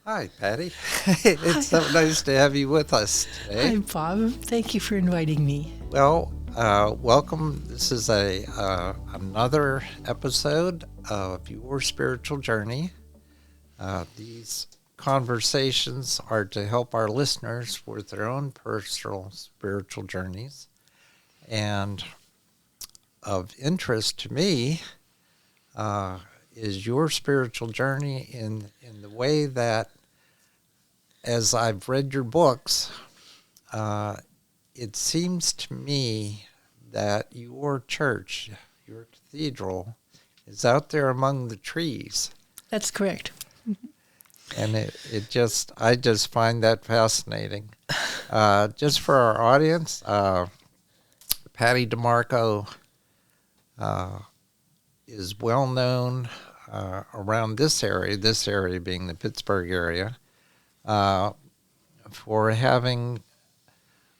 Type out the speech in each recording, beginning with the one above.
Hi, Patty. It's so nice to have you with us Hi, today. Bob. Thank you for inviting me. Well, welcome. This is a another episode of Your Spiritual Journey. These conversations are to help our listeners with their own personal spiritual journeys. And of interest to me uh, is your spiritual journey in the way that, as I've read your books, uh, it seems to me that your church, your cathedral, is out there among the trees. That's correct. And I just find that fascinating. Just for our audience, Patty DeMarco is well known around this area being the Pittsburgh area, uh, for having,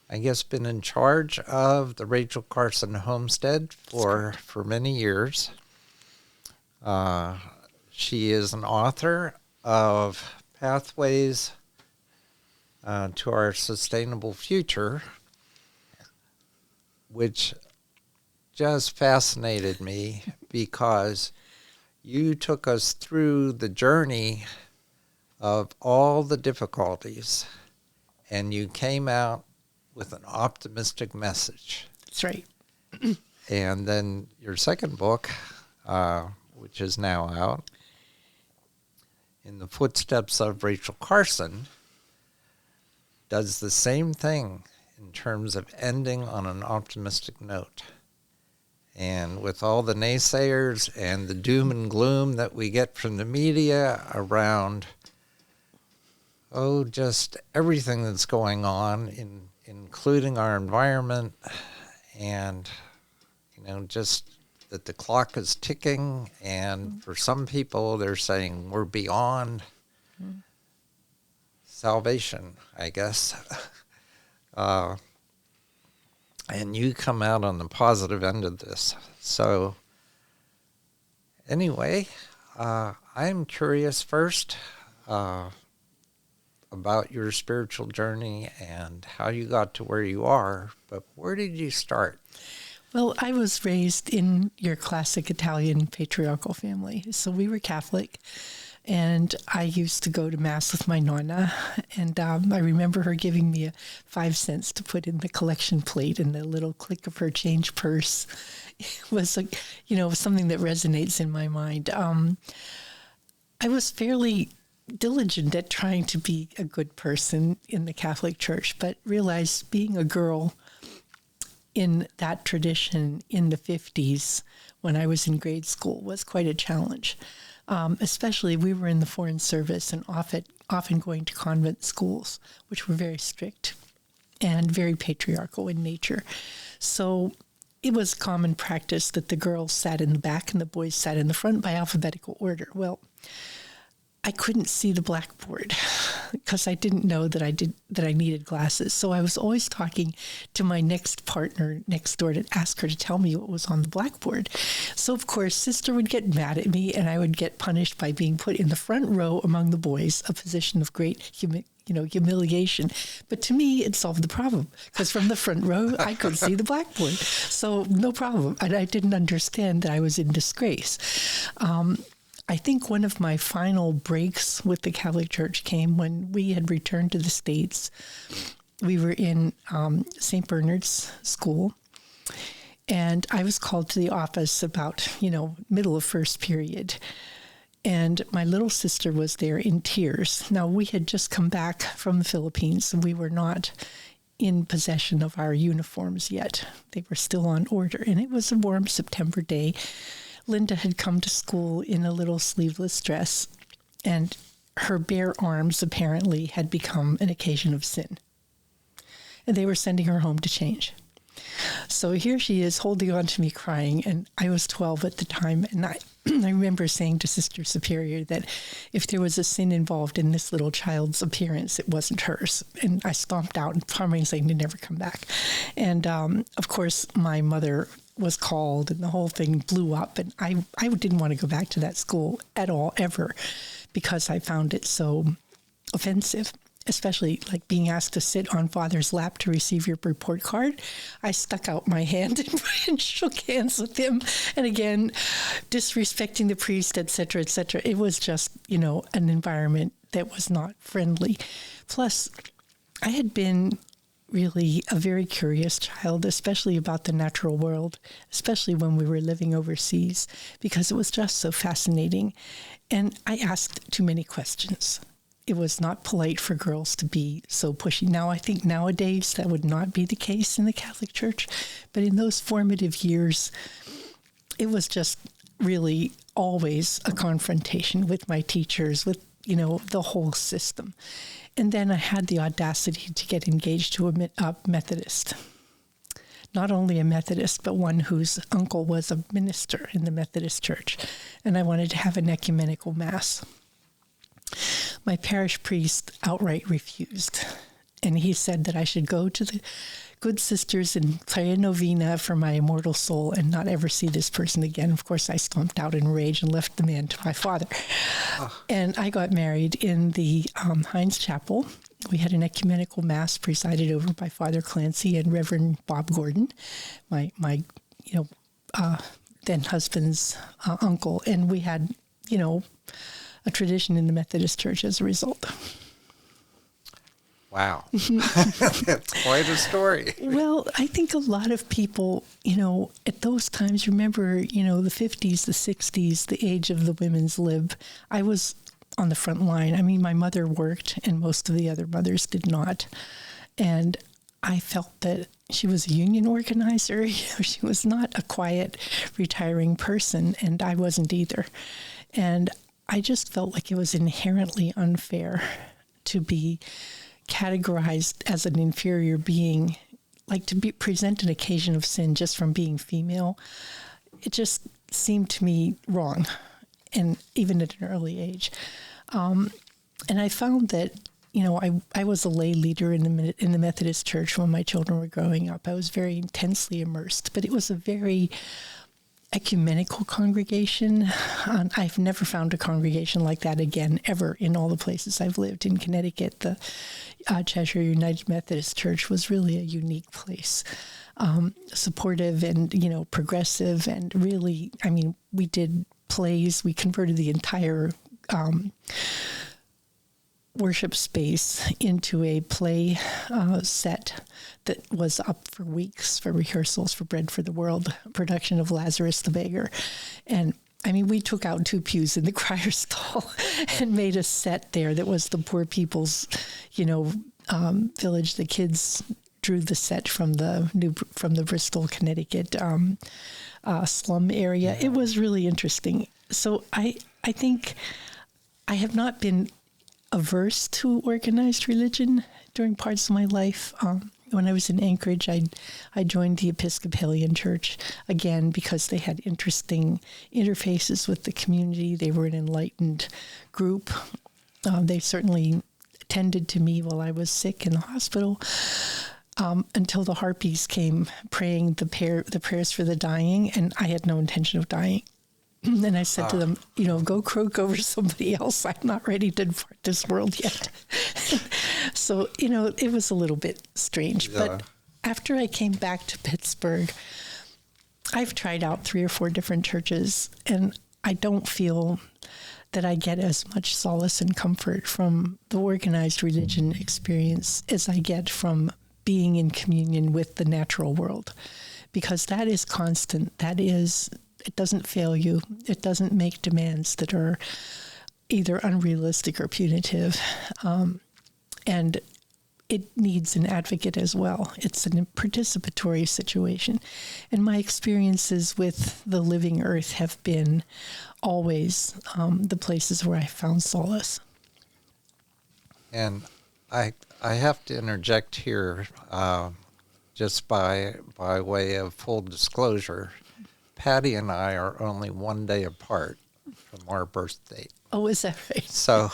I guess, been in charge of the Rachel Carson homestead for many years. Uh, she is an author of Pathways to Our Sustainable Future, which just fascinated me because you took us through the journey of all the difficulties and you came out with an optimistic message. That's right. And then your second book, which is now out, In the Footsteps of Rachel Carson, does the same thing in terms of ending on an optimistic note. And with all the naysayers and the doom and gloom that we get from the media around, just everything that's going on, including our environment, and, just that the clock is ticking, and for some people, they're saying we're beyond salvation, I guess. And you come out on the positive end of this. So, anyway, I'm curious first about your spiritual journey and how you got to where you are, but where did you start? Well, I was raised in your classic Italian patriarchal family. So we were Catholic, and I used to go to Mass with my nonna. And I remember her giving me 5 cents to put in the collection plate, and the little click of her change purse was, like, something that resonates in my mind. I was fairly diligent at trying to be a good person in the Catholic Church, but realized being a girl in that tradition in the 50s when I was in grade school was quite a challenge. Especially we were in the Foreign Service and often going to convent schools, which were very strict and very patriarchal in nature. So it was common practice that the girls sat in the back and the boys sat in the front by alphabetical order. Well, I couldn't see the blackboard because I didn't know that I needed glasses. So I was always talking to my next partner next door to ask her to tell me what was on the blackboard. So of course, sister would get mad at me, and I would get punished by being put in the front row among the boys, a position of great humiliation. But to me, it solved the problem because from the front row, I could see the blackboard. So no problem. And I didn't understand that I was in disgrace. I think one of my final breaks with the Catholic Church came when we had returned to the States. We were in St. Bernard's School, and I was called to the office about, middle of first period. And my little sister was there in tears. Now, we had just come back from the Philippines, and we were not in possession of our uniforms yet. They were still on order, and it was a warm September day. Linda had come to school in a little sleeveless dress, and her bare arms apparently had become an occasion of sin. And they were sending her home to change. So here she is holding on to me crying, and I was 12 at the time, and I remember saying to Sister Superior that if there was a sin involved in this little child's appearance, it wasn't hers. And I stomped out and promising to never come back. And of course, my mother was called, and the whole thing blew up. And I didn't want to go back to that school at all, ever, because I found it so offensive, especially like being asked to sit on Father's lap to receive your report card. I stuck out my hand and shook hands with him. And again, disrespecting the priest, et cetera, et cetera. It was just, an environment that was not friendly. Plus, I had been really a very curious child, especially about the natural world, especially when we were living overseas, because it was just so fascinating. And I asked too many questions. It was not polite for girls to be so pushy. Now, I think nowadays that would not be the case in the Catholic Church. But in those formative years, it was just really always a confrontation with my teachers, with, the whole system. And then I had the audacity to get engaged to a Methodist. Not only a Methodist, but one whose uncle was a minister in the Methodist Church. And I wanted to have an ecumenical mass. My parish priest outright refused. And he said that I should go to the good sisters and play a novena for my immortal soul and not ever see this person again. Of course, I stomped out in rage and left the man to my father. Oh. And I got married in the Heinz Chapel. We had an ecumenical mass presided over by Father Clancy and Reverend Bob Gordon, my then husband's uncle. And we had, a tradition in the Methodist Church as a result. Wow. That's quite a story. Well, I think a lot of people, at those times, remember, the 50s, the 60s, the age of the women's lib. I was on the front line. I mean, my mother worked and most of the other mothers did not. And I felt that she was a union organizer. She was not a quiet, retiring person, and I wasn't either. And I just felt like it was inherently unfair to be categorized as an inferior being, like to be present an occasion of sin just from being female. It just seemed to me wrong, and even at an early age. And I found that, I was a lay leader in the Methodist Church when my children were growing up. I was very intensely immersed, but it was a very ecumenical congregation. I've never found a congregation like that again, ever, in all the places I've lived. In Connecticut, the Cheshire United Methodist Church was really a unique place. Supportive and, progressive, and really, we did plays. We converted the entire worship space into a play set that was up for weeks for rehearsals for Bread for the World, production of Lazarus the Beggar. And we took out 2 pews in the crier stall and made a set there that was the poor people's, village. The kids drew the set from the Bristol, Connecticut slum area. It was really interesting. So I think I have not been averse to organized religion during parts of my life. When I was in Anchorage, I joined the Episcopalian Church, again, because they had interesting interfaces with the community. They were an enlightened group. They certainly tended to me while I was sick in the hospital, until the Harpies came praying the prayers for the dying, and I had no intention of dying. And I said to them, go croak over somebody else. I'm not ready to depart this world yet. So, it was a little bit strange. Yeah. But after I came back to Pittsburgh, I've tried out 3 or 4 different churches, and I don't feel that I get as much solace and comfort from the organized religion experience as I get from being in communion with the natural world, because that is constant. It doesn't fail you. It doesn't make demands that are either unrealistic or punitive. And it needs an advocate as well. It's a participatory situation. And my experiences with the living earth have been always the places where I found solace. And I have to interject here, just by way of full disclosure. Patty and I are only 1 day apart from our birth date. Oh, is that right? So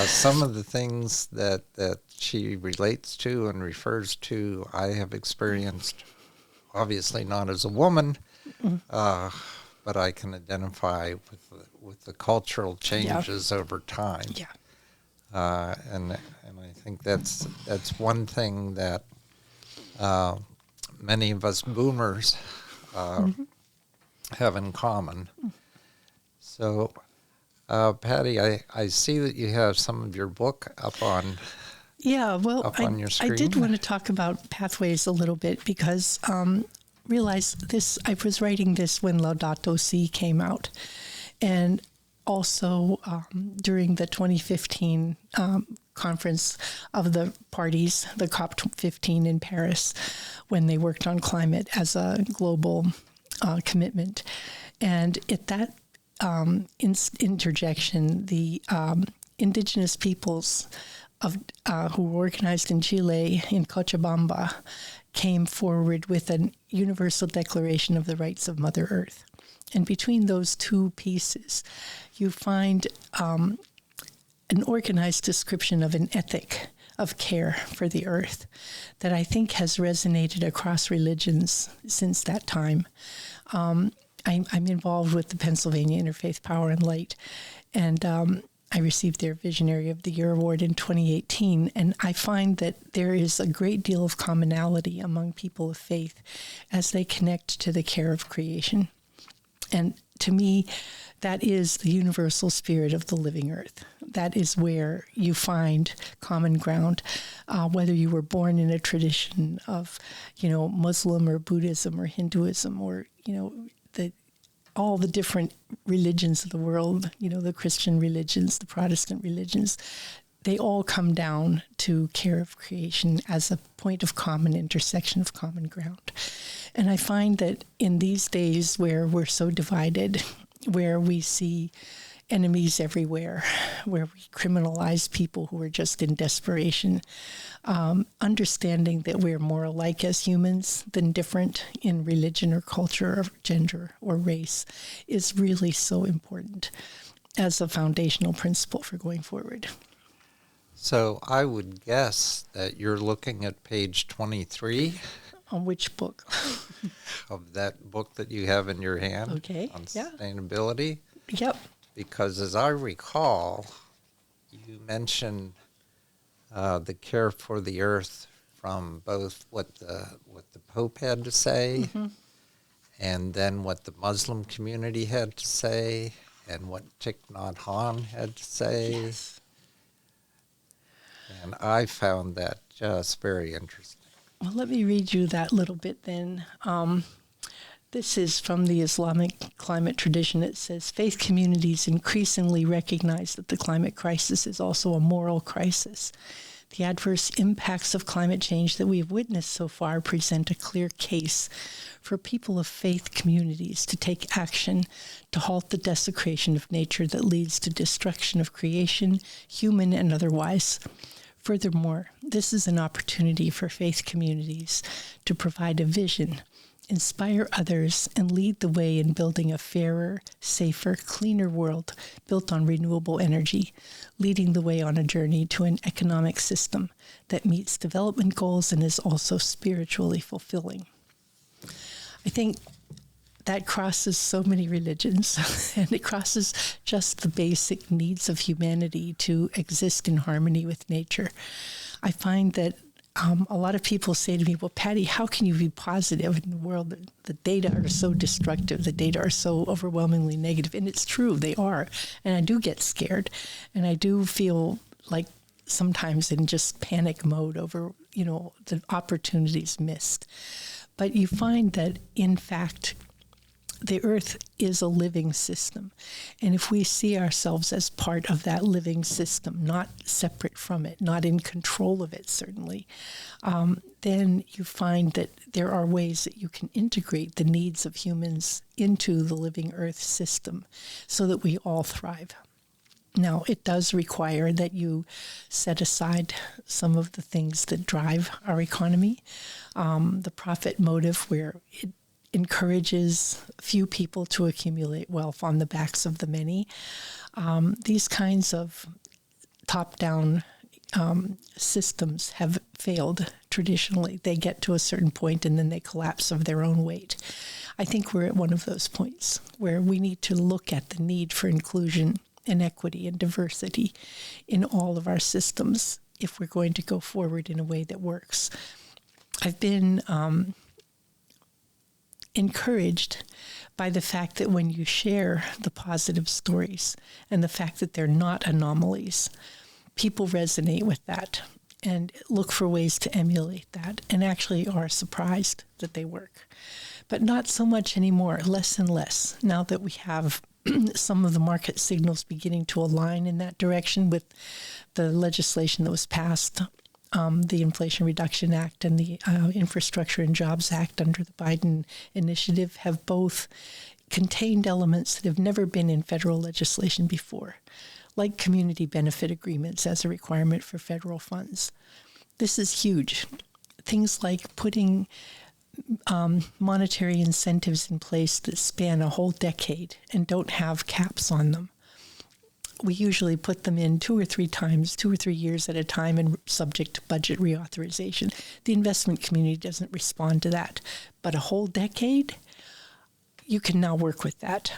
some of the things that she relates to and refers to, I have experienced, obviously not as a woman, but I can identify with the cultural changes over time. Yeah. and I think that's one thing that many of us boomers have in common. So, Patty, I see that you have some of your book up on your screen. I did want to talk about pathways a little bit because realize this. I was writing this when Laudato Si came out, and also during the 2015 conference of the parties, the COP15 in Paris, when they worked on climate as a global commitment. And at that interjection, the indigenous peoples who were organized in Chile, in Cochabamba, came forward with a universal declaration of the rights of Mother Earth. And between those two pieces, you find an organized description of an ethic of care for the earth that I think has resonated across religions since that time. I'm involved with the Pennsylvania Interfaith Power and Light, and I received their Visionary of the Year award in 2018, and I find that there is a great deal of commonality among people of faith as they connect to the care of creation. And to me, that is the universal spirit of the living earth. That is where you find common ground, whether you were born in a tradition of, Muslim or Buddhism or Hinduism or, all the different religions of the world, the Christian religions, the Protestant religions, they all come down to care of creation as a point of common intersection of common ground. And I find that in these days where we're so divided, where we see enemies everywhere, where we criminalize people who are just in desperation, understanding that we're more alike as humans than different in religion or culture or gender or race is really so important as a foundational principle for going forward. So I would guess that you're looking at page 23. On which book? Of that book that you have in your hand. Okay. On sustainability. Yep. Because as I recall, you mentioned the care for the earth from both what the Pope had to say, and then what the Muslim community had to say, and what Thich Nhat Hanh had to say. Yes. And I found that just very interesting. Well, let me read you that little bit then. This is from the Islamic climate tradition. It says, faith communities increasingly recognize that the climate crisis is also a moral crisis. The adverse impacts of climate change that we have witnessed so far present a clear case for people of faith communities to take action to halt the desecration of nature that leads to destruction of creation, human and otherwise. Furthermore, this is an opportunity for faith communities to provide a vision, inspire others, and lead the way in building a fairer, safer, cleaner world built on renewable energy, leading the way on a journey to an economic system that meets development goals and is also spiritually fulfilling. I think that crosses so many religions, and it crosses just the basic needs of humanity to exist in harmony with nature. I find that a lot of people say to me, well, Patty, how can you be positive in the world? The data are so destructive. The data are so overwhelmingly negative. And it's true, they are. And I do get scared. And I do feel like sometimes in just panic mode over, the opportunities missed. But you find that, in fact, the earth is a living system. And if we see ourselves as part of that living system, not separate from it, not in control of it, certainly, then you find that there are ways that you can integrate the needs of humans into the living earth system so that we all thrive. Now, it does require that you set aside some of the things that drive our economy, the profit motive where it encourages few people to accumulate wealth on the backs of the many. These kinds of top-down systems have failed traditionally. They get to a certain point and then they collapse of their own weight. I think we're at one of those points where we need to look at the need for inclusion and equity and diversity in all of our systems if we're going to go forward in a way that works. I've been encouraged by the fact that when you share the positive stories and the fact that they're not anomalies, people resonate with that and look for ways to emulate that and actually are surprised that they work. But not so much anymore, less and less, now that we have some of the market signals beginning to align in that direction with the legislation that was passed, the Inflation Reduction Act and the Infrastructure and Jobs Act under the Biden initiative have both contained elements that have never been in federal legislation before, like community benefit agreements as a requirement for federal funds. This is huge. Things like putting monetary incentives in place that span a whole decade and don't have caps on them. We usually put them in 2 or 3 times, 2 or 3 years at a time, and subject to budget reauthorization. The investment community doesn't respond to that. But a whole decade, you can now work with that.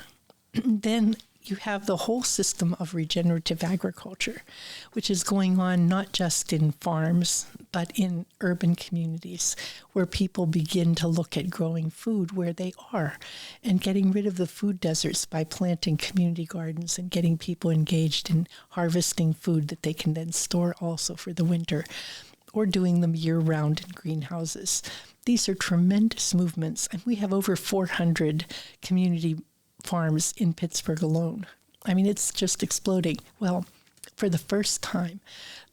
Then you have the whole system of regenerative agriculture, which is going on not just in farms, but in urban communities where people begin to look at growing food where they are and getting rid of the food deserts by planting community gardens and getting people engaged in harvesting food that they can then store also for the winter, or doing them year-round in greenhouses. These are tremendous movements, and we have over 400 community farms in Pittsburgh alone. I mean, it's just exploding. Well, for the first time,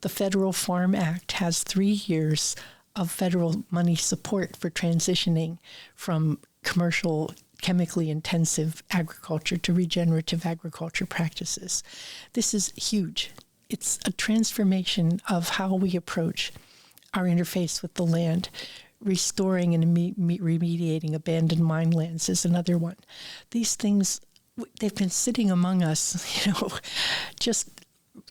the Federal Farm Act has 3 years of federal money support for transitioning from commercial, chemically intensive agriculture to regenerative agriculture practices. This is huge. It's a transformation of how we approach our interface with the land. Restoring and remediating abandoned mine lands is another one. These things, they've been sitting among us, just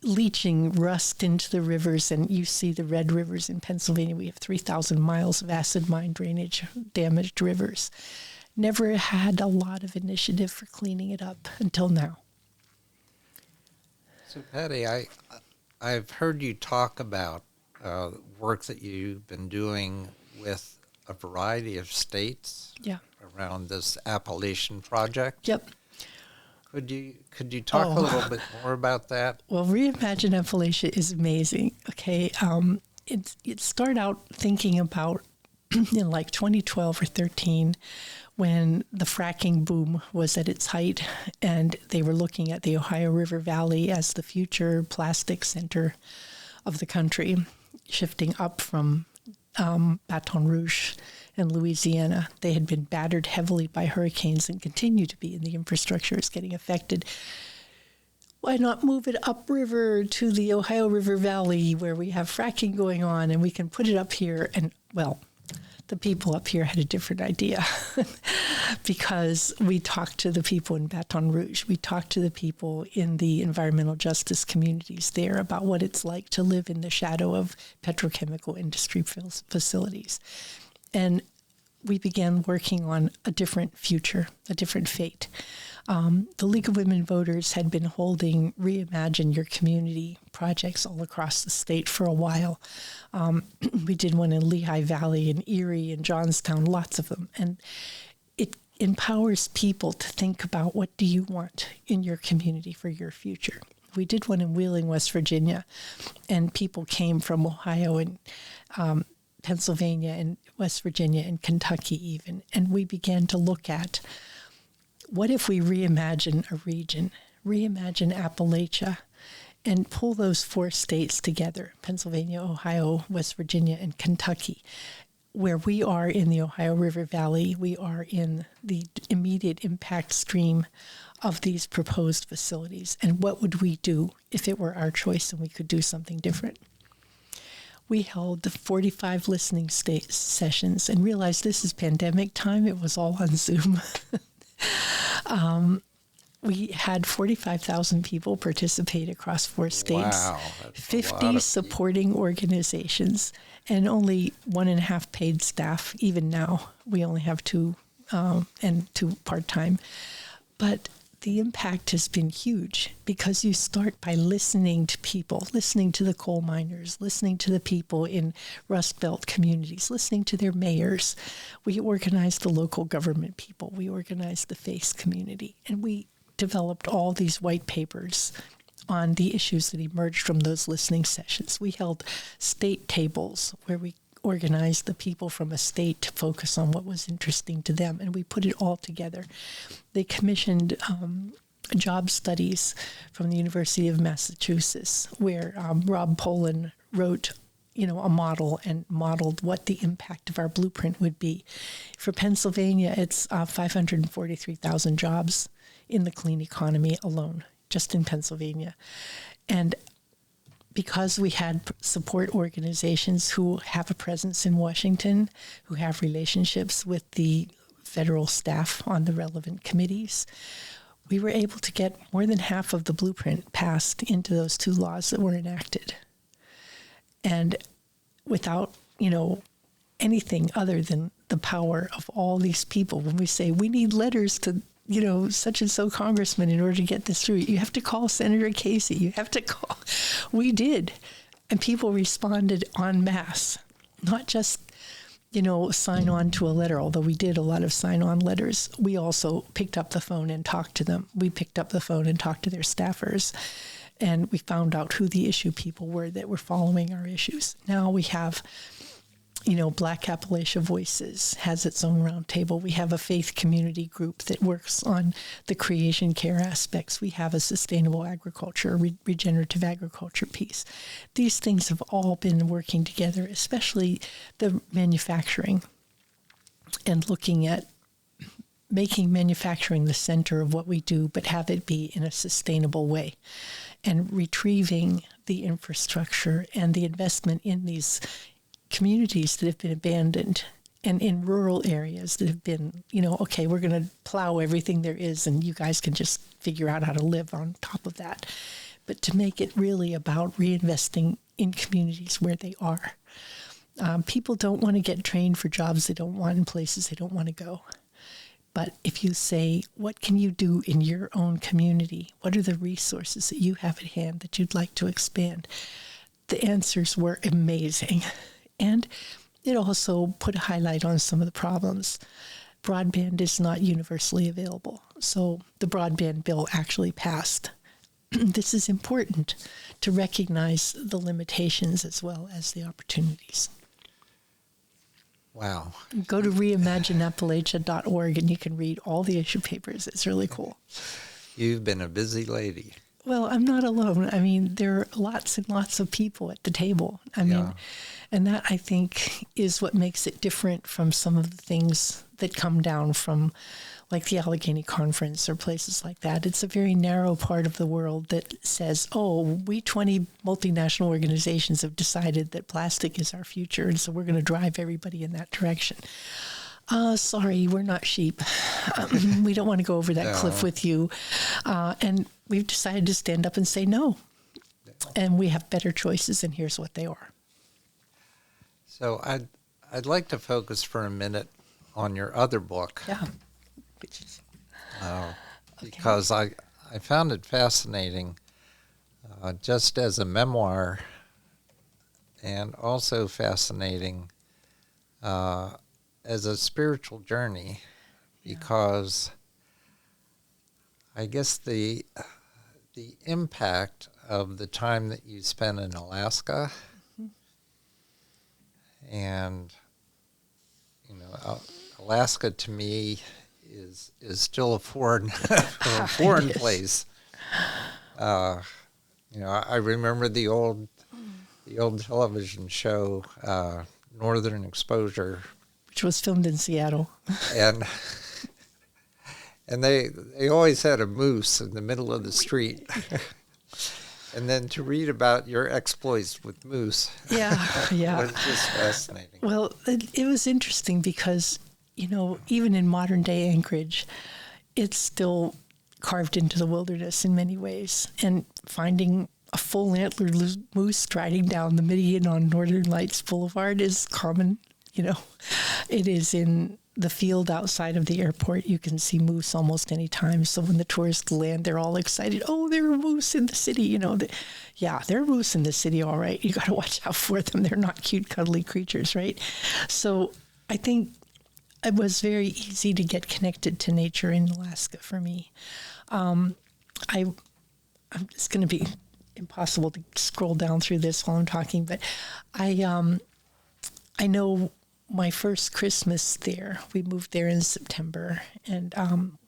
leaching rust into the rivers. And you see the red rivers in Pennsylvania. We have 3,000 miles of acid mine drainage, damaged rivers. Never had a lot of initiative for cleaning it up until now. So, Patty, I've heard you talk about work that you've been doing with a variety of states around this Appalachian project. Yep. Could you talk a little bit more about that? Well, Reimagine Appalachia is amazing. Okay, it started out thinking about in like 2012 or 13 when the fracking boom was at its height, and they were looking at the Ohio River Valley as the future plastic center of the country, shifting up from Baton Rouge and Louisiana. They had been battered heavily by hurricanes and continue to be, and the infrastructure is getting affected. Why not move it upriver to the Ohio River Valley where we have fracking going on and we can put it up here? And, well, the people up here had a different idea because we talked to the people in Baton Rouge. We talked to the people in the environmental justice communities there about what it's like to live in the shadow of petrochemical industry facilities. And we began working on a different future, a different fate. The League of Women Voters had been holding Reimagine Your Community projects all across the state for a while. We did one in Lehigh Valley and Erie and Johnstown, lots of them. And it empowers people to think about, what do you want in your community for your future? We did one in Wheeling, West Virginia, and people came from Ohio and Pennsylvania and West Virginia and Kentucky even. And we began to look at, what if we reimagine a region, reimagine Appalachia, and pull those 4 states together, Pennsylvania, Ohio, West Virginia, and Kentucky, where we are in the Ohio River Valley, we are in the immediate impact stream of these proposed facilities. And what would we do if it were our choice and we could do something different? We held the 45 listening sessions and realized this is pandemic time. It was all on Zoom. We had 45,000 people participate across 4 states, Wow, 50 supporting organizations, and only 1.5 paid staff. Even now, we only have 2 and 2 part-time. But the impact has been huge because you start by listening to people, listening to the coal miners, listening to the people in Rust Belt communities, listening to their mayors. We organized the local government people. We organized the faith community. And we developed all these white papers on the issues that emerged from those listening sessions. We held state tables where we organized the people from a state to focus on what was interesting to them, and we put it all together. They commissioned job studies from the University of Massachusetts, where Rob Poland wrote, a model and modeled what the impact of our blueprint would be. For Pennsylvania, it's 543,000 jobs in the clean economy alone, just in Pennsylvania. And because we had support organizations who have a presence in Washington, who have relationships with the federal staff on the relevant committees, we were able to get more than half of the blueprint passed into those two laws that were enacted. And without, anything other than the power of all these people, when we say we need letters to such and so congressman in order to get this through. You have to call Senator Casey. You have to call. We did. And people responded en masse, not just, sign on to a letter, although we did a lot of sign on letters. We also picked up the phone and talked to them. We picked up the phone and talked to their staffers. And we found out who the issue people were that were following our issues. Now we have Black Appalachia Voices has its own roundtable. We have a faith community group that works on the creation care aspects. We have a sustainable agriculture, regenerative agriculture piece. These things have all been working together, especially the manufacturing and looking at making manufacturing the center of what we do, but have it be in a sustainable way, and retrieving the infrastructure and the investment in these communities that have been abandoned, and in rural areas that have been, okay, we're going to plow everything there is and you guys can just figure out how to live on top of that. But to make it really about reinvesting in communities where they are. People don't want to get trained for jobs they don't want in places they don't want to go. But if you say, what can you do in your own community? What are the resources that you have at hand that you'd like to expand? The answers were amazing. And it also put a highlight on some of the problems. Broadband is not universally available. So the broadband bill actually passed. This is important to recognize the limitations as well as the opportunities. Wow. Go to reimagineappalachia.org and you can read all the issue papers. It's really cool. You've been a busy lady. Well, I'm not alone. I mean, there are lots and lots of people at the table. And that, I think, is what makes it different from some of the things that come down from, like, the Allegheny Conference or places like that. It's a very narrow part of the world that says, we 20 multinational organizations have decided that plastic is our future, and so we're going to drive everybody in that direction. Sorry, we're not sheep. We don't want to go over that cliff with you. And we've decided to stand up and say no. And we have better choices, and here's what they are. So I'd like to focus for a minute on your other book. Yeah. Because I found it fascinating, just as a memoir, and also fascinating as a spiritual journey, because I guess the impact of the time that you spent in Alaska, and Alaska to me is still a foreign place. I remember the old television show Northern Exposure, which was filmed in Seattle, and they always had a moose in the middle of the street. And then to read about your exploits with moose, was just fascinating. Well, it was interesting because, even in modern day Anchorage, it's still carved into the wilderness in many ways. And finding a full antlered moose striding down the median on Northern Lights Boulevard is common. It is in the field outside of the airport, you can see moose almost any time. So when the tourists land, they're all excited. Oh, there are moose in the city. You know, there are moose in the city, all right. You got to watch out for them. They're not cute, cuddly creatures, right? So I think it was very easy to get connected to nature in Alaska for me. I'm it's going to be impossible to scroll down through this while I'm talking, but I know my first Christmas there, we moved there in September, and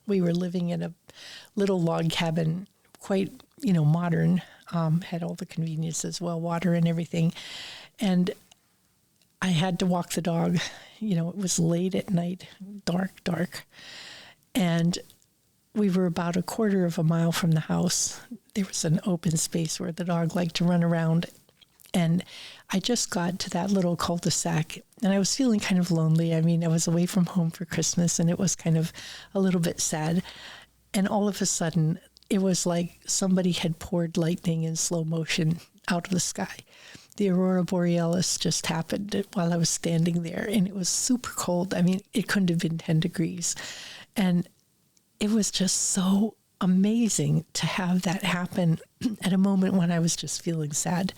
we were living in a little log cabin, quite, modern, had all the conveniences, well, water and everything. And I had to walk the dog. It was late at night, dark. And we were about a quarter of a mile from the house. There was an open space where the dog liked to run around. And I just got to that little cul-de-sac, and I was feeling kind of lonely. I mean, I was away from home for Christmas, and it was kind of a little bit sad. And all of a sudden, it was like somebody had poured lightning in slow motion out of the sky. The aurora borealis just happened while I was standing there, and it was super cold. I mean, it couldn't have been 10 degrees. And it was just so amazing to have that happen at a moment when I was just feeling sad.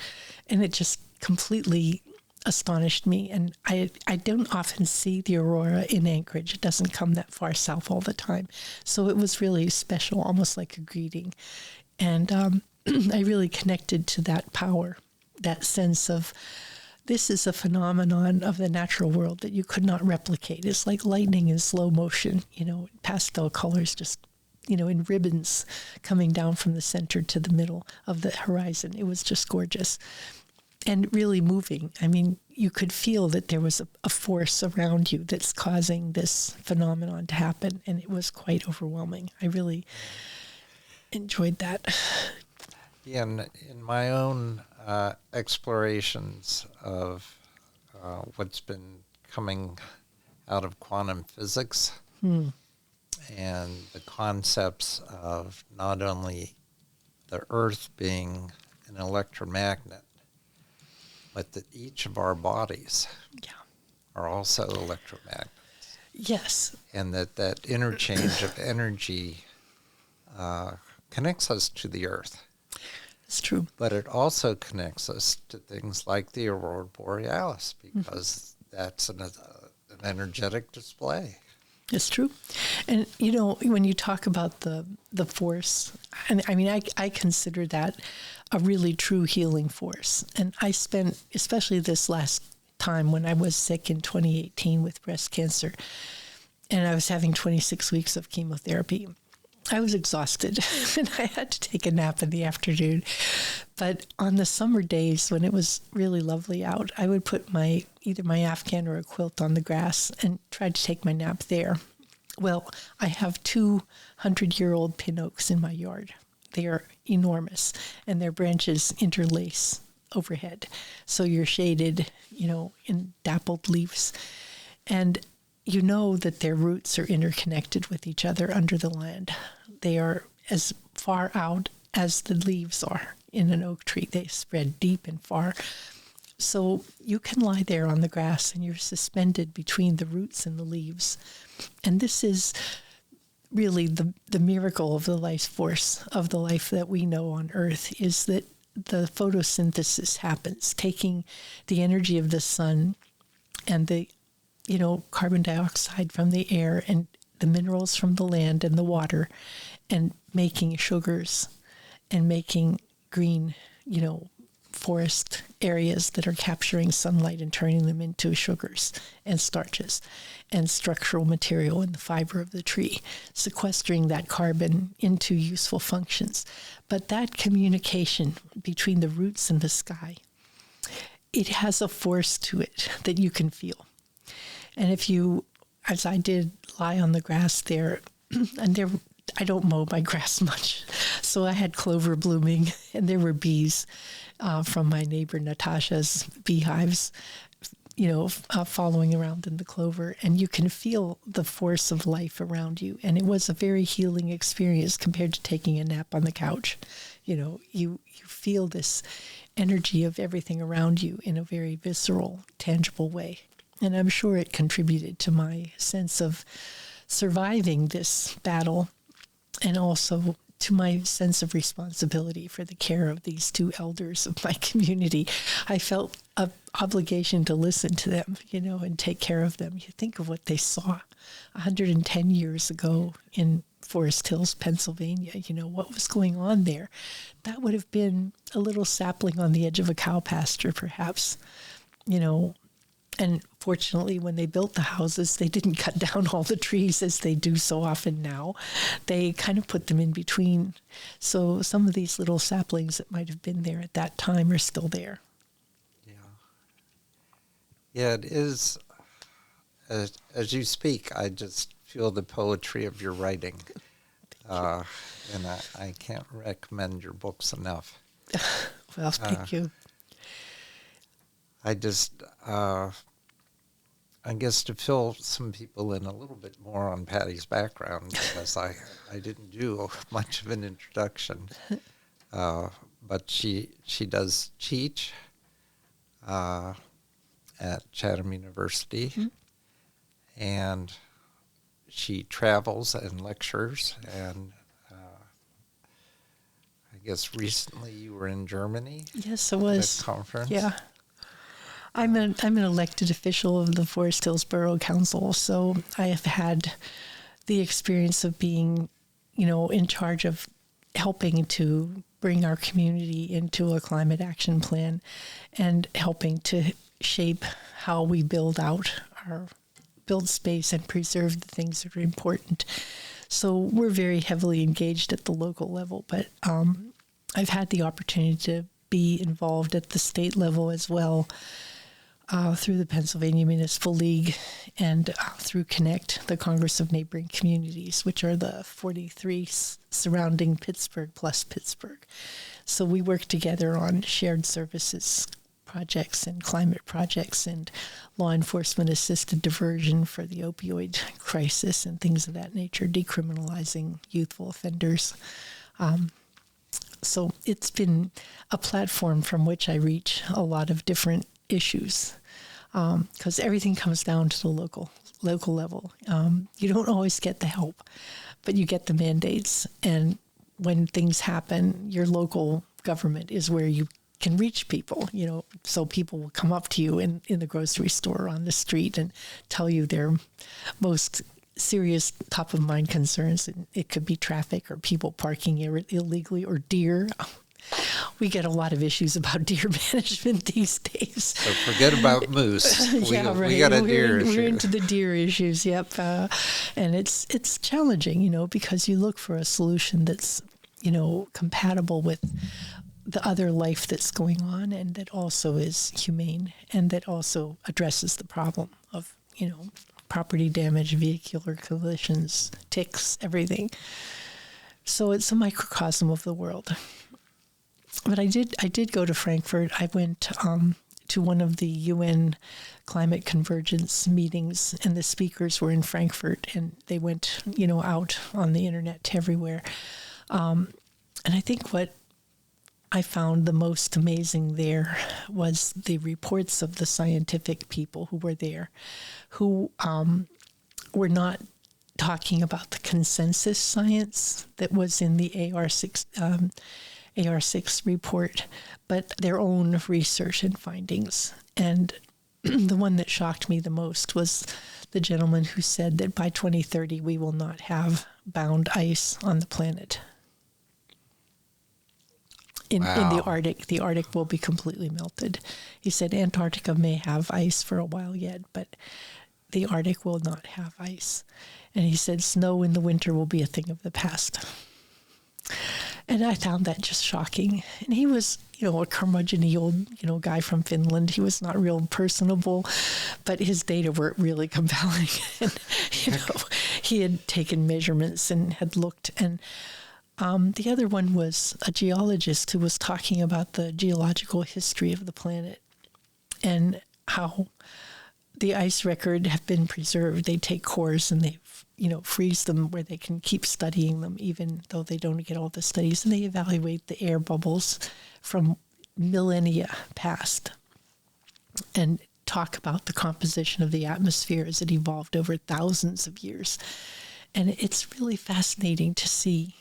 And it just completely astonished me. And I don't often see the aurora in Anchorage. It doesn't come that far south all the time. So it was really special, almost like a greeting. And I really connected to that power, that sense of this is a phenomenon of the natural world that you could not replicate. It's like lightning in slow motion, pastel colors just, in ribbons coming down from the center to the middle of the horizon. It was just gorgeous and really moving. I mean, you could feel that there was a force around you that's causing this phenomenon to happen, and it was quite overwhelming. I really enjoyed that. Yeah, in my own explorations of what's been coming out of quantum physics and the concepts of not only the Earth being an electromagnet, but that each of our bodies are also electromagnets. Yes. And that interchange of energy connects us to the Earth. It's true. But it also connects us to things like the aurora borealis, because that's an energetic display. It's true. And, when you talk about the force, and I mean, I consider that a really true healing force. And I spent, especially this last time when I was sick in 2018 with breast cancer, and I was having 26 weeks of chemotherapy, I was exhausted and I had to take a nap in the afternoon. But on the summer days when it was really lovely out, I would put either my Afghan or a quilt on the grass and try to take my nap there. Well, I have 200-year-old pin oaks in my yard. They are enormous, and their branches interlace overhead. So you're shaded, in dappled leaves. And you know that their roots are interconnected with each other under the land. They are as far out as the leaves are in an oak tree. They spread deep and far. So you can lie there on the grass and you're suspended between the roots and the leaves. And this is really the miracle of the life force of the life that we know on Earth, is that the photosynthesis happens, taking the energy of the sun and the carbon dioxide from the air and the minerals from the land and the water, and making sugars and making green, forest areas that are capturing sunlight and turning them into sugars and starches and structural material in the fiber of the tree, sequestering that carbon into useful functions. But that communication between the roots and the sky, it has a force to it that you can feel. And if you, as I did, lie on the grass there, and I don't mow my grass much, so I had clover blooming, and there were bees from my neighbor Natasha's beehives, following around in the clover, and you can feel the force of life around you. And it was a very healing experience compared to taking a nap on the couch. You feel this energy of everything around you in a very visceral, tangible way. And I'm sure it contributed to my sense of surviving this battle, and also to my sense of responsibility for the care of these two elders of my community. I felt an obligation to listen to them, and take care of them. You think of what they saw 110 years ago in Forest Hills, Pennsylvania, what was going on there. That would have been a little sapling on the edge of a cow pasture, perhaps, And fortunately, when they built the houses, they didn't cut down all the trees as they do so often now. They kind of put them in between. So some of these little saplings that might have been there at that time are still there. Yeah, it is. As you speak, I just feel the poetry of your writing. And I can't recommend your books enough. Well, thank you. I just, I guess to fill some people in a little bit more on Patty's background, because I didn't do much of an introduction, but she does teach at Chatham University, and she travels and lectures, and I guess recently you were in Germany. Yes, I was. At a conference. Yeah. I'm an elected official of the Forest Hills Borough Council, so I have had the experience of being, in charge of helping to bring our community into a climate action plan and helping to shape how we build space and preserve the things that are important. So we're very heavily engaged at the local level, but I've had the opportunity to be involved at the state level as well, through the Pennsylvania Municipal League and through Connect, the Congress of Neighboring Communities, which are the 43 surrounding Pittsburgh plus Pittsburgh. So we work together on shared services projects and climate projects and law enforcement assisted diversion for the opioid crisis and things of that nature, decriminalizing youthful offenders. So it's been a platform from which I reach a lot of different issues, because everything comes down to the local level. You don't always get the help, but you get the mandates. And when things happen, your local government is where you can reach people, so people will come up to you in the grocery store or on the street and tell you their most serious top of mind concerns. It could be traffic or people parking illegally or deer. We get a lot of issues about deer management these days. So forget about moose. Yeah, right. We got a deer issue. We're into the deer issues, yep. And it's challenging, because you look for a solution that's, compatible with the other life that's going on and that also is humane and that also addresses the problem of, property damage, vehicular collisions, ticks, everything. So it's a microcosm of the world. But I did go to Frankfurt. I went to one of the UN climate convergence meetings, and the speakers were in Frankfurt, and they went, out on the internet to everywhere. And I think what I found the most amazing there was the reports of the scientific people who were there, who were not talking about the consensus science that was in the AR6 report, but their own research and findings. And the one that shocked me the most was the gentleman who said that by 2030 we will not have bound ice on the planet. In the Arctic. The Arctic will be completely melted. He said Antarctica may have ice for a while yet, but the Arctic will not have ice. And he said snow in the winter will be a thing of the past. And I found that just shocking. And he was, a curmudgeon-y old, guy from Finland. He was not real personable, but his data were really compelling. And, he had taken measurements and had looked. And the other one was a geologist who was talking about the geological history of the planet and how the ice record have been preserved. They take cores and they, freeze them where they can keep studying them, even though they don't get all the studies. And they evaluate the air bubbles from millennia past. And talk about the composition of the atmosphere as it evolved over thousands of years. And it's really fascinating to see,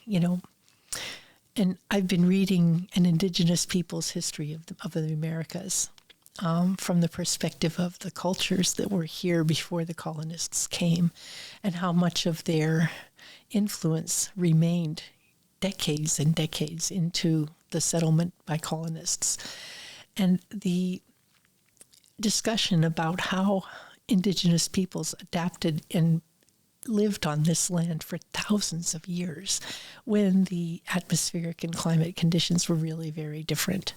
and I've been reading an indigenous people's history of the Americas from the perspective of the cultures that were here before the colonists came, and how much of their influence remained decades and decades into the settlement by colonists. And the discussion about how indigenous peoples adapted and lived on this land for thousands of years when the atmospheric and climate conditions were really very different.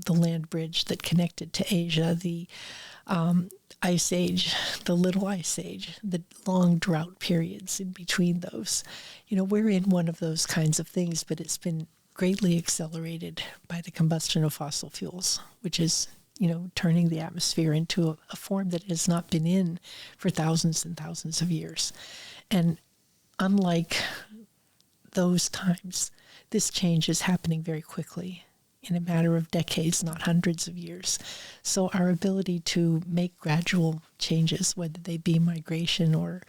The land bridge that connected to Asia, the Ice Age, the Little Ice Age, the long drought periods in between those. We're in one of those kinds of things, but it's been greatly accelerated by the combustion of fossil fuels, which is, turning the atmosphere into a form that it has not been in for thousands and thousands of years. And unlike those times, this change is happening very quickly, in a matter of decades, not hundreds of years. So our ability to make gradual changes, whether they be migration or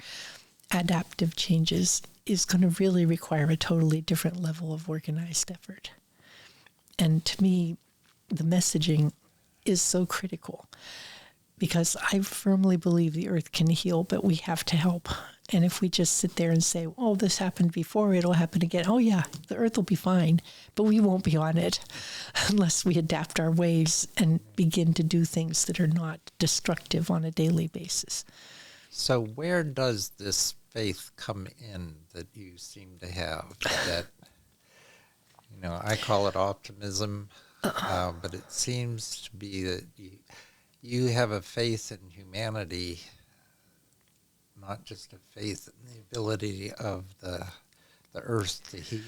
adaptive changes, is going to really require a totally different level of organized effort. And to me, the messaging is so critical, because I firmly believe the earth can heal, but we have to help. And if we just sit there and say, oh, this happened before, it'll happen again. Oh, yeah, the earth will be fine, but we won't be on it unless we adapt our ways and begin to do things that are not destructive on a daily basis. So where does this faith come in that you seem to have? That, I call it optimism, but it seems to be that you have a faith in humanity, not just a faith in the ability of the earth to heal.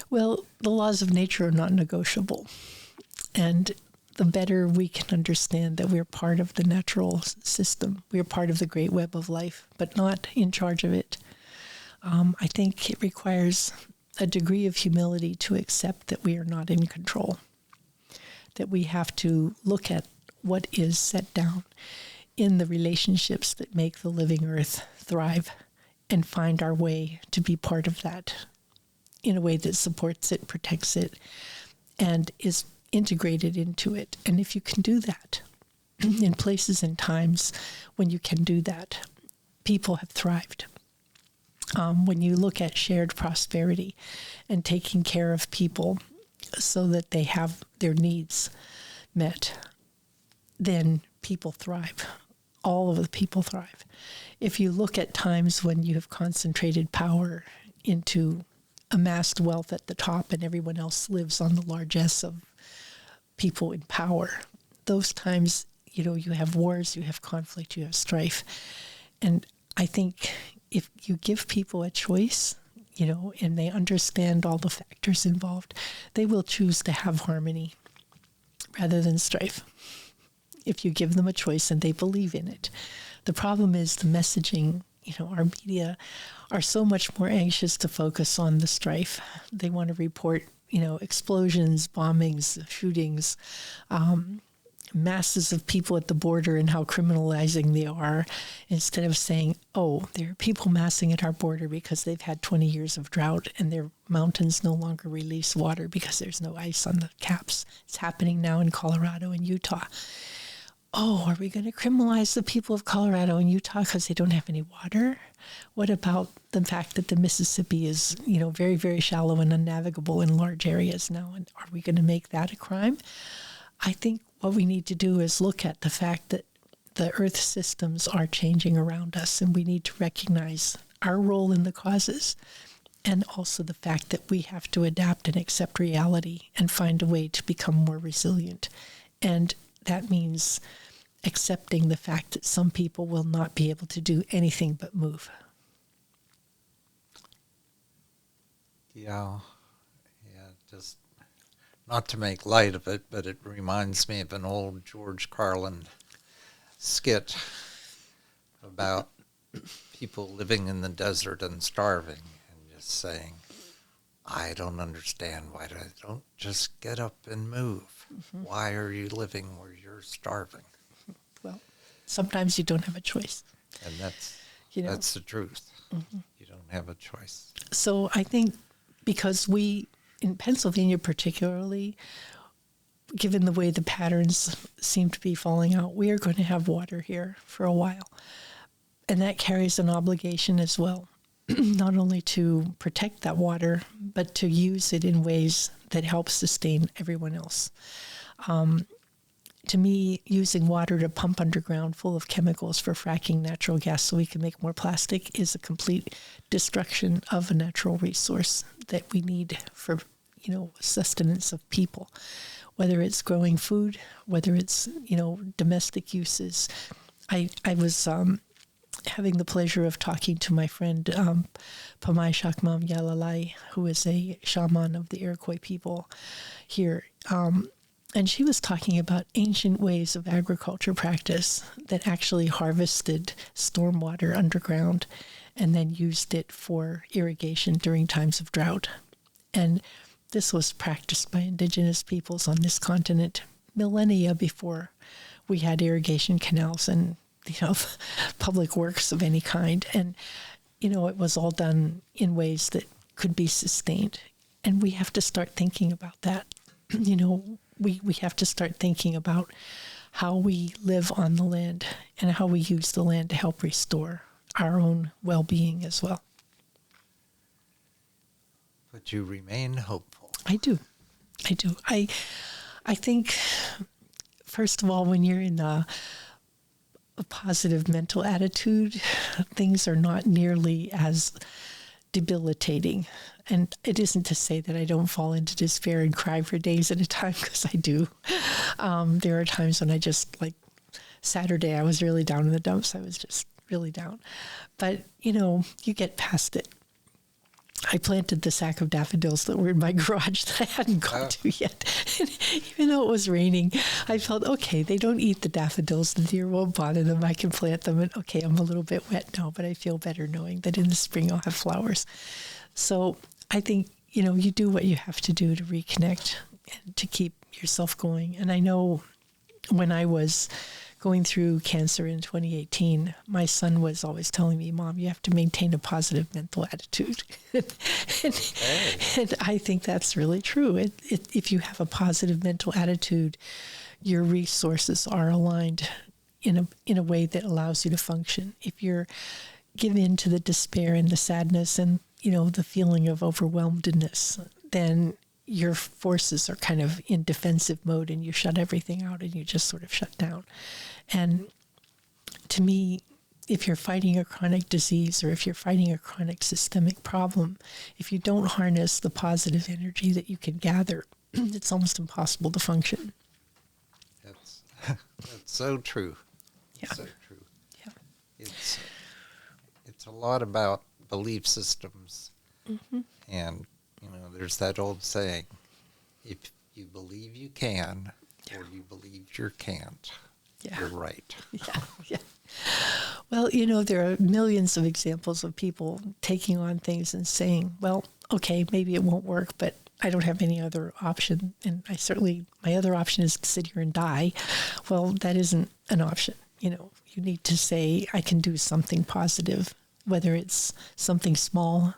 Well, the laws of nature are not negotiable. And the better we can understand that we're part of the natural system, we're part of the great web of life, but not in charge of it. I think it requires a degree of humility to accept that we are not in control, that we have to look at what is set down in the relationships that make the living earth thrive and find our way to be part of that in a way that supports it, protects it, and is integrated into it. And if you can do that in places and times when you can do that, people have thrived. When you look at shared prosperity and taking care of people so that they have their needs met, then people thrive. All of the people thrive. If you look at times when you have concentrated power into amassed wealth at the top and everyone else lives on the largesse of people in power, those times, you have wars, you have conflict, you have strife. And I think if you give people a choice, and they understand all the factors involved, they will choose to have harmony rather than strife. If you give them a choice and they believe in it. The problem is the messaging. Our media are so much more anxious to focus on the strife. They want to report, explosions, bombings, shootings, masses of people at the border and how criminalizing they are, instead of saying, oh, there are people massing at our border because they've had 20 years of drought and their mountains no longer release water because there's no ice on the caps. It's happening now in Colorado and Utah. Oh, are we going to criminalize the people of Colorado and Utah because they don't have any water? What about the fact that the Mississippi is, very, very shallow and unnavigable in large areas now? And are we going to make that a crime? I think what we need to do is look at the fact that the earth systems are changing around us, and we need to recognize our role in the causes, and also the fact that we have to adapt and accept reality and find a way to become more resilient. And that means accepting the fact that some people will not be able to do anything but move. Yeah, just not to make light of it, but it reminds me of an old George Carlin skit about people living in the desert and starving and just saying, I don't understand why they don't just get up and move. Mm-hmm. Why are you living where you're starving? Well, sometimes you don't have a choice. And that's You know. that's the truth. You don't have a choice. So I think because we, in Pennsylvania particularly, given the way the patterns seem to be falling out, we are going to have water here for a while. And that carries an obligation as well, not only to protect that water, but to use it in ways that help sustain everyone else. To me, using water to pump underground full of chemicals for fracking natural gas so we can make more plastic is a complete destruction of a natural resource that we need for, sustenance of people, whether it's growing food, whether it's, domestic uses. I was having the pleasure of talking to my friend Pamai Shakmam Yalalai, who is a shaman of the Iroquois people here. And she was talking about ancient ways of agriculture practice that actually harvested stormwater underground and then used it for irrigation during times of drought. And this was practiced by indigenous peoples on this continent millennia before we had irrigation canals and, public works of any kind. And, it was all done in ways that could be sustained. And we have to start thinking about that. We have to start thinking about how we live on the land and how we use the land to help restore our own well-being as well. But you remain hopeful. I do. I think, first of all, when you're in a positive mental attitude, things are not nearly as debilitating. And it isn't to say that I don't fall into despair and cry for days at a time, because I do. There are times when I just, like Saturday, I was really down in the dumps. I was just really down. But, you get past it. I planted the sack of daffodils that were in my garage that I hadn't got to yet. Even though it was raining, I felt, okay, they don't eat the daffodils. The deer won't bother them. I can plant them. And okay, I'm a little bit wet now, but I feel better knowing that in the spring I'll have flowers. So I think, you do what you have to do to reconnect and to keep yourself going. And I know when I was going through cancer in 2018, my son was always telling me, Mom, you have to maintain a positive mental attitude. and I think that's really true. If you have a positive mental attitude, your resources are aligned in a way that allows you to function. If you're given in to the despair and the sadness and, the feeling of overwhelmedness, then your forces are kind of in defensive mode and you shut everything out and you just sort of shut down. And to me, if you're fighting a chronic disease or if you're fighting a chronic systemic problem, if you don't harness the positive energy that you can gather, it's almost impossible to function. That's so true. Yeah. So true. Yeah. It's a lot about belief systems. Mm-hmm. And, there's that old saying, if you believe you can, or you believe you can't, you're right. Yeah. Well, there are millions of examples of people taking on things and saying, well, okay, maybe it won't work, but I don't have any other option. And my other option is to sit here and die. Well, that isn't an option. You need to say, I can do something positive, whether it's something small.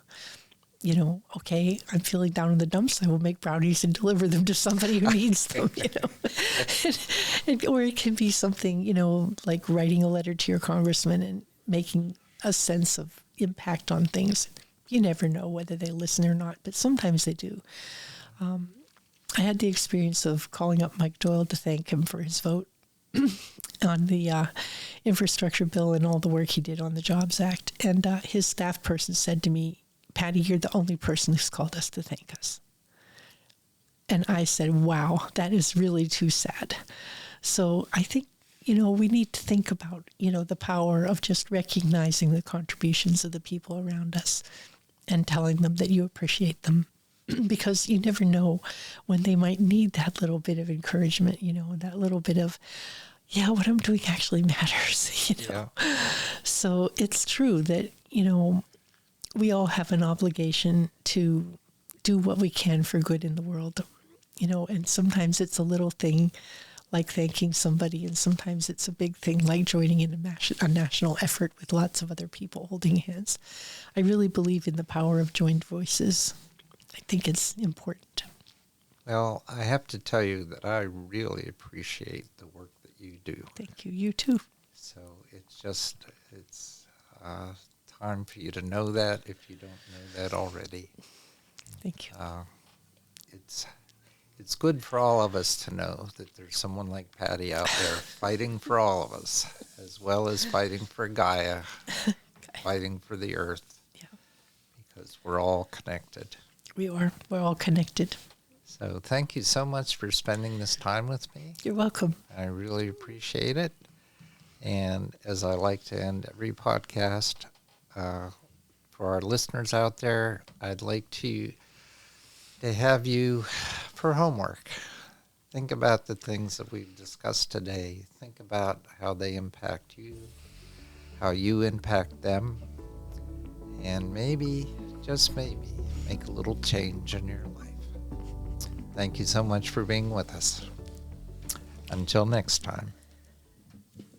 Okay, I'm feeling down in the dumps. I will make brownies and deliver them to somebody who needs them, or it can be something, like writing a letter to your congressman and making a sense of impact on things. You never know whether they listen or not, but sometimes they do. I had the experience of calling up Mike Doyle to thank him for his vote on the infrastructure bill and all the work he did on the Jobs Act. And his staff person said to me, Patty, you're the only person who's called us to thank us. And I said, wow, that is really too sad. So I think, we need to think about, the power of just recognizing the contributions of the people around us and telling them that you appreciate them, because you never know when they might need that little bit of encouragement, that little bit of, what I'm doing actually matters, Yeah. So it's true that, we all have an obligation to do what we can for good in the world, and sometimes it's a little thing like thanking somebody, and sometimes it's a big thing like joining in a national effort with lots of other people holding hands. I really believe in the power of joined voices. I think it's important. Well, I have to tell you that I really appreciate the work that you do. Thank you. You too. So it's time for you to know that if you don't know that already. Thank you. It's good for all of us to know that there's someone like Patty out there fighting for all of us, as well as fighting for Gaia, fighting for the earth, because we're all connected. We are. We're all connected. So thank you so much for spending this time with me. You're welcome. I really appreciate it. And as I like to end every podcast, for our listeners out there, I'd like to have you for homework. Think about the things that we've discussed today. Think about how they impact you, how you impact them, and maybe, just maybe, make a little change in your life. Thank you so much for being with us. Until next time.